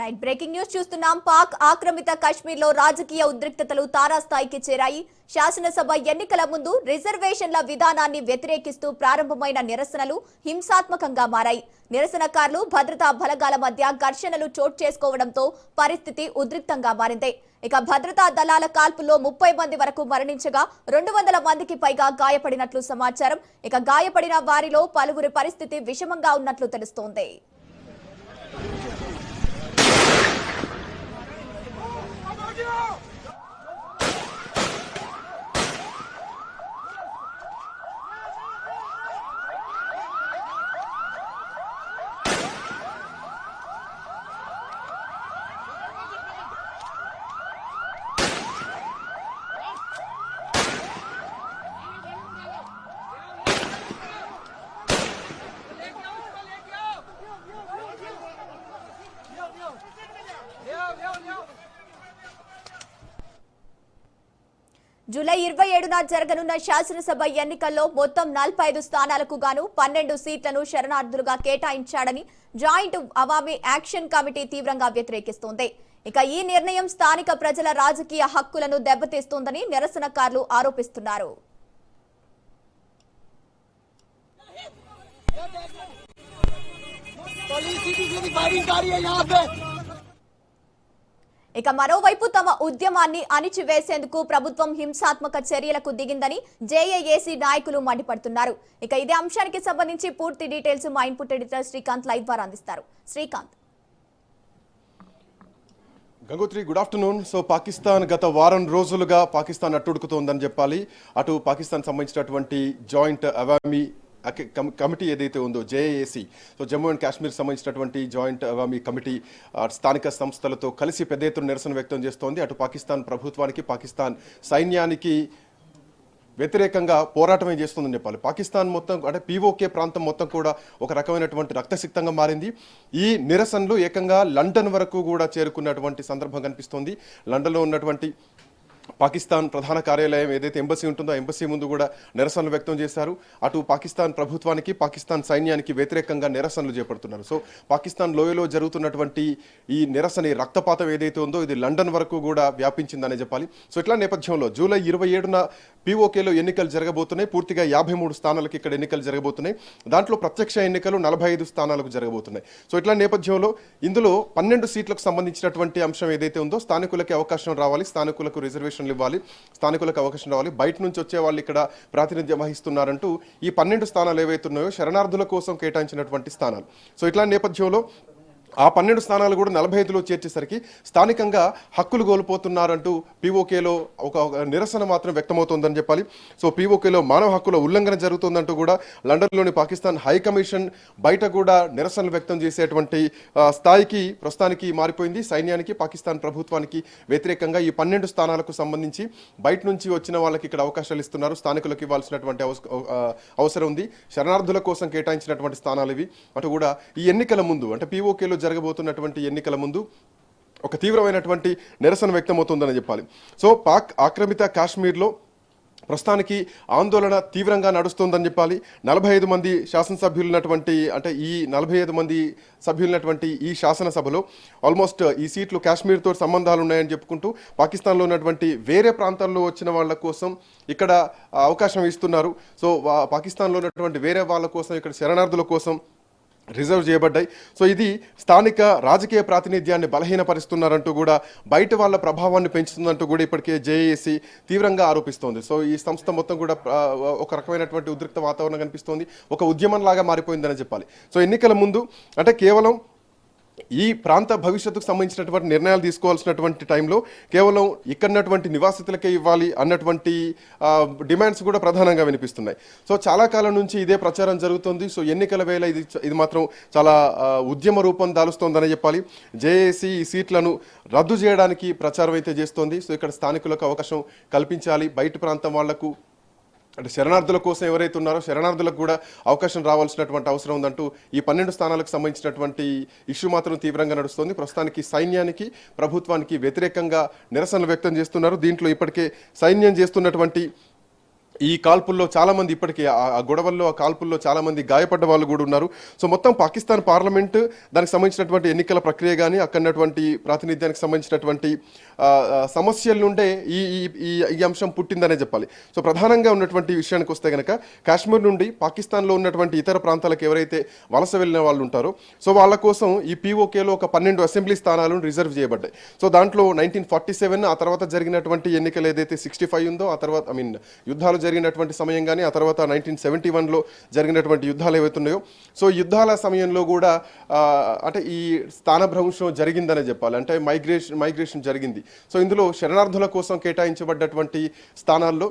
Right breaking news చూస్తున్నాం. పాక్ ఆక్రమిత కశ్మీర్లో రాజకీయ ఉద్రిక్తతలు తారాస్థాయికి చేరాయి. శాసనసభ ఎన్నికల ముందు రిజర్వేషన్ల విధానాన్ని వ్యతిరేకిస్తూ ప్రారంభమైన నిరసనలు హింసాత్మకంగా మారాయి. నిరసనకారులు భద్రతా బలగాల మధ్య ఘర్షణలు చోటు చేసుకోవడంతో పరిస్థితి ఉద్రిక్తంగా మారింది. ఇక భద్రతా దళాల కాల్పుల్లో 30 మంది వరకు మరణించగా 200 మందికి పైగా గాయపడినట్లు సమాచారం. ఇక గాయపడిన వారిలో పలువురి పరిస్థితి విషమంగా ఉన్నట్లు తెలుస్తోంది. జూలై 27న జరగనున్న శాసనసభ ఎన్నికల్లో మొత్తం 45 స్థానాలకు గాను 12 సీట్లను శరణార్థులుగా కేటాయించాడని జాయింట్ అవామీ యాక్షన్ కమిటీ తీవ్రంగా వ్యతిరేకిస్తోంది. ఇక ఈ నిర్ణయం స్థానిక ప్రజల రాజకీయ హక్కులను దెబ్బతీస్తోందని నిరసనకారులు ఆరోపిస్తున్నారు. ఇక మరోవైపు తమ ఉద్యమాన్ని అణిచివేసేందుకు ప్రభుత్వం హింసాత్మక చర్యలకు దిగిందని జేఏఏసీ నాయకులు మండిపడుతున్నారు. ఇక ఇదే అంశానికి సంబంధించి పూర్తి డీటెయిల్స్ మా ఇన్పుట్ ఎడిటర్ శ్రీకాంత్ లైవ్ ద్వారా అందిస్తారు. Srikanth. Gangotri, good afternoon. So Pakistan గత వారం రోజులుగా పాకిస్తాన్ అట్టుడుకుతోందని చెప్పాలి. అటు పాకిస్తాన్ సంబంధించినటువంటి జాయింట్ అవామీ కమిటీ ఏదైతే ఉందో JAAC, so Jammu and Kashmir సంబంధించినటువంటి జాయింట్ అవామీ కమిటీ స్థానిక సంస్థలతో కలిసి పెద్ద ఎత్తున నిరసన వ్యక్తం చేస్తోంది. అటు పాకిస్తాన్ ప్రభుత్వానికి, పాకిస్తాన్ సైన్యానికి వ్యతిరేకంగా పోరాటమే చేస్తుందని చెప్పాలి. పాకిస్తాన్ మొత్తం అంటే పీఓకే ప్రాంతం మొత్తం కూడా ఒక రకమైనటువంటి రక్తసిక్తంగా మారింది. ఈ నిరసనలు ఏకంగా లండన్ వరకు కూడా చేరుకున్నటువంటి సందర్భం కనిపిస్తోంది. లండన్లో ఉన్నటువంటి పాకిస్తాన్ ప్రధాన కార్యాలయం ఏదైతే ఎంబసీ ఉంటుందో ఎంబసీ ముందు కూడా నిరసనలు వ్యక్తం చేశారు. అటు పాకిస్తాన్ ప్రభుత్వానికి, పాకిస్తాన్ సైన్యానికి వ్యతిరేకంగా నిరసనలు చేపడుతున్నారు. సో పాకిస్తాన్ లోయలో జరుగుతున్నటువంటి ఈ నిరసన రక్తపాతం ఏదైతే ఉందో ఇది లండన్ వరకు కూడా వ్యాపించిందనే చెప్పాలి. సో ఇట్లా నేపథ్యంలో జూలై 27న పీఓకేలో ఎన్నికలు జరగబోతున్నాయి. పూర్తిగా 53 స్థానాలకు ఇక్కడ ఎన్నికలు జరగబోతున్నాయి. దాంట్లో ప్రత్యక్ష ఎన్నికలు 45 స్థానాలకు జరగబోతున్నాయి. సో ఇట్లా నేపథ్యంలో ఇందులో 12 సీట్లకు సంబంధించినటువంటి అంశం ఏదైతే ఉందో స్థానికులకి అవకాశం రావాలి, స్థానికులకు రిజర్వేషన్లు ఇవ్వాలి, స్థానికులకు అవకాశం రావాలి, బయట నుంచి వచ్చే వాళ్ళు ఇక్కడ ప్రాతినిధ్యం వహిస్తున్నారంటూ ఈ 12 స్థానాలు ఏవైతే ఉన్నాయో శరణార్థుల కోసం కేటాయించినటువంటి స్థానాలు. సో ఇట్లా నేపథ్యంలో ఆ 12 స్థానాలు కూడా 45లో చేర్చేసరికి స్థానికంగా హక్కులు కోల్పోతున్నారంటూ పీఓకేలో ఒక నిరసన మాత్రం వ్యక్తమవుతోందని చెప్పాలి. సో పీఓకేలో మానవ హక్కుల ఉల్లంఘన జరుగుతుందంటూ కూడా లండన్లోని పాకిస్తాన్ హై కమిషన్ బయట కూడా నిరసనలు వ్యక్తం చేసేటువంటి స్థాయికి ప్రస్తుతానికి మారిపోయింది. సైన్యానికి, పాకిస్తాన్ ప్రభుత్వానికి వ్యతిరేకంగా ఈ 12 స్థానాలకు సంబంధించి బయట నుంచి వచ్చిన వాళ్ళకి ఇక్కడ అవకాశాలు ఇస్తున్నారు. స్థానికులకు ఇవ్వాల్సినటువంటి అవసరం ఉంది. శరణార్థుల కోసం కేటాయించినటువంటి స్థానాలు ఇవి. అటు కూడా ఈ ఎన్నికల ముందు అంటే పీఓకేలో జరగబోతున్నటువంటి ఎన్నికల ముందు ఒక తీవ్రమైనటువంటి నిరసన వ్యక్తమవుతుందని చెప్పాలి. సో పాక్ ఆక్రమిత కాశ్మీర్లో ప్రస్తుతానికి ఆందోళన తీవ్రంగా నడుస్తుందని చెప్పాలి. 45 మంది శాసనసభ్యులున్నటువంటి అంటే ఈ 45 మంది సభ్యులున్నటువంటి ఈ శాసనసభలో ఆల్మోస్ట్ ఈ సీట్లు కాశ్మీర్తో సంబంధాలు ఉన్నాయని చెప్పుకుంటూ పాకిస్తాన్లో ఉన్నటువంటి వేరే ప్రాంతాల్లో వచ్చిన వాళ్ళ కోసం ఇక్కడ అవకాశం ఇస్తున్నారు. సో పాకిస్తాన్లో ఉన్నటువంటి వేరే వాళ్ళ కోసం ఇక్కడ శరణార్థుల కోసం రిజర్వ్ చేయబడ్డాయి. సో ఇది స్థానిక రాజకీయ ప్రాతినిధ్యాన్ని బలహీనపరుస్తున్నారంటూ కూడా బయట వాళ్ళ ప్రభావాన్ని పెంచుతుందంటూ కూడా ఇప్పటికే జేఏసీ తీవ్రంగా ఆరోపిస్తోంది. సో ఈ సంస్థ మొత్తం కూడా ఒక రకమైనటువంటి ఉద్రిక్త వాతావరణం కనిపిస్తోంది, ఒక ఉద్యమంలాగా మారిపోయిందని చెప్పాలి. సో ఎన్నికల ముందు అంటే కేవలం ఈ ప్రాంత భవిష్యత్తుకు సంబంధించినటువంటి నిర్ణయాలు తీసుకోవాల్సినటువంటి టైంలో కేవలం ఇక్కడున్నటువంటి నివాసితులకే ఇవ్వాలి అన్నటువంటి డిమాండ్స్ కూడా ప్రధానంగా వినిపిస్తున్నాయి. సో చాలా కాలం నుంచి ఇదే ప్రచారం జరుగుతుంది. సో ఎన్నికల వేళ ఇది మాత్రం చాలా ఉద్యమ రూపం దాలుస్తోందని చెప్పాలి. జేఏసీ ఈ సీట్లను రద్దు చేయడానికి ప్రచారం అయితే చేస్తోంది. సో ఇక్కడ స్థానికులకు అవకాశం కల్పించాలి, బయట ప్రాంతం వాళ్లకు అంటే శరణార్థుల కోసం ఎవరైతే ఉన్నారో శరణార్థులకు కూడా అవకాశం రావాల్సినటువంటి అవసరం ఉందంటూ ఈ 12 స్థానాలకు సంబంధించినటువంటి ఇష్యూ మాత్రం తీవ్రంగా నడుస్తుంది. ప్రస్తుతానికి సైన్యానికి, ప్రభుత్వానికి వ్యతిరేకంగా నిరసనలు వ్యక్తం చేస్తున్నారు. దీంట్లో ఇప్పటికే సైన్యం చేస్తున్నటువంటి ఈ కాల్పుల్లో చాలా మంది ఇప్పటికీ ఆ గొడవల్లో ఆ కాల్పుల్లో చాలా మంది గాయపడ్డ వాళ్ళు కూడా ఉన్నారు. సో మొత్తం పాకిస్తాన్ పార్లమెంట్ దానికి సంబంధించినటువంటి ఎన్నికల ప్రక్రియ కానీ అక్కడటువంటి ప్రాతినిధ్యానికి సంబంధించినటువంటి సమస్యల నుండే ఈ ఈ ఈ అంశం పుట్టిందనే చెప్పాలి. సో ప్రధానంగా ఉన్నటువంటి విషయానికి వస్తే కనుక కాశ్మీర్ నుండి పాకిస్తాన్లో ఉన్నటువంటి ఇతర ప్రాంతాలకు ఎవరైతే వలస వెళ్ళిన వాళ్ళు ఉంటారో సో వాళ్ళ కోసం ఈ పీఓకేలో ఒక 12 అసెంబ్లీ స్థానాలను రిజర్వ్ చేయబడ్డాయి. సో దాంట్లో 1947 ఆ తర్వాత జరిగినటువంటి ఎన్నికలు ఏదైతే 65 ఉందో ఆ తర్వాత యుద్ధాలు జరిగినటువంటి సమయం కానీ ఆ తర్వాత 1971లో జరిగినటువంటి యుద్ధాలు ఏవైతున్నాయో సో యుద్ధాల సమయంలో కూడా అంటే ఈ స్థానభ్రంశం జరిగిందనే చెప్పాలి. అంటే మైగ్రేషన్ జరిగింది. సో ఇందులో శరణార్థుల కోసం కేటాయించబడ్డటువంటి స్థానాల్లో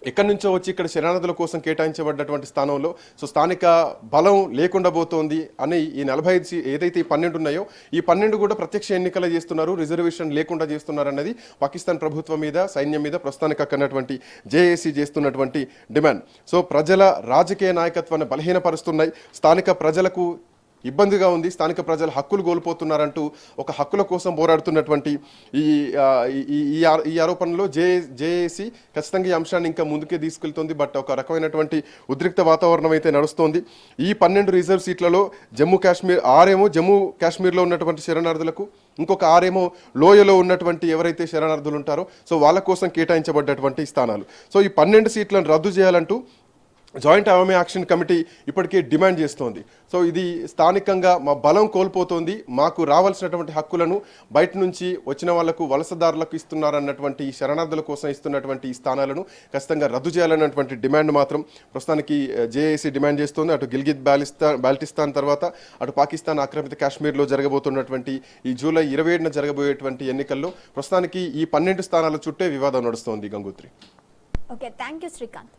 ఎక్కడి నుంచో వచ్చి ఇక్కడ శరణార్థుల కోసం కేటాయించబడ్డటువంటి స్థానంలో సో స్థానిక బలం లేకుండా పోతోంది అని ఈ 45 ఏదైతే ఈ 12 ఉన్నాయో ఈ 12 కూడా ప్రత్యక్ష ఎన్నికలు చేస్తున్నారు, రిజర్వేషన్ లేకుండా చేస్తున్నారు అన్నది పాకిస్తాన్ ప్రభుత్వం మీద సైన్యం మీద ప్రస్తుతానికి అక్కడటువంటి జేఏసీ చేస్తున్నటువంటి డిమాండ్. సో ప్రజల రాజకీయ నాయకత్వాన్ని బలహీనపరుస్తున్నాయి, స్థానిక ప్రజలకు ఇబ్బందిగా ఉంది, స్థానిక ప్రజల హక్కులు కోల్పోతున్నారంటూ ఒక హక్కుల కోసం పోరాడుతున్నటువంటి ఈ ఆరోపణలో జేఏసీ ఖచ్చితంగా ఈ అంశాన్ని ఇంకా ముందుకే తీసుకెళ్తుంది. బట్ ఒక రకమైనటువంటి ఉద్రిక్త వాతావరణం అయితే నడుస్తోంది. ఈ 12 రిజర్వ్ సీట్లలో జమ్మూ కాశ్మీర్లో ఉన్నటువంటి శరణార్థులకు, ఇంకొక 6 లోయలో ఉన్నటువంటి ఎవరైతే శరణార్థులు ఉంటారో సో వాళ్ళ కోసం కేటాయించబడ్డటువంటి స్థానాలు. సో ఈ 12 సీట్లను రద్దు చేయాలంటూ జాయింట్ అవామీ యాక్షన్ కమిటీ ఇప్పటికే డిమాండ్ చేస్తోంది. సో ఇది స్థానికంగా మా బలం కోల్పోతోంది, మాకు రావాల్సినటువంటి హక్కులను బయట నుంచి వచ్చిన వాళ్లకు వలసదారులకు ఇస్తున్నారన్నటువంటి శరణార్థుల కోసం ఇస్తున్నటువంటి ఈ స్థానాలను ఖచ్చితంగా రద్దు చేయాలన్నటువంటి డిమాండ్ మాత్రం ప్రస్తుతానికి జేఏసీ డిమాండ్ చేస్తోంది. అటు గిల్గిత్ బాల్టిస్తాన్ తర్వాత అటు పాకిస్తాన్ ఆక్రమిత కాశ్మీర్లో జరగబోతున్నటువంటి ఈ జూలై 27న జరగబోయేటువంటి ఎన్నికల్లో ప్రస్తుతానికి ఈ 12 స్థానాల చుట్టే వివాదం నడుస్తోంది. Gangotri. Okay, thank you Srikanth.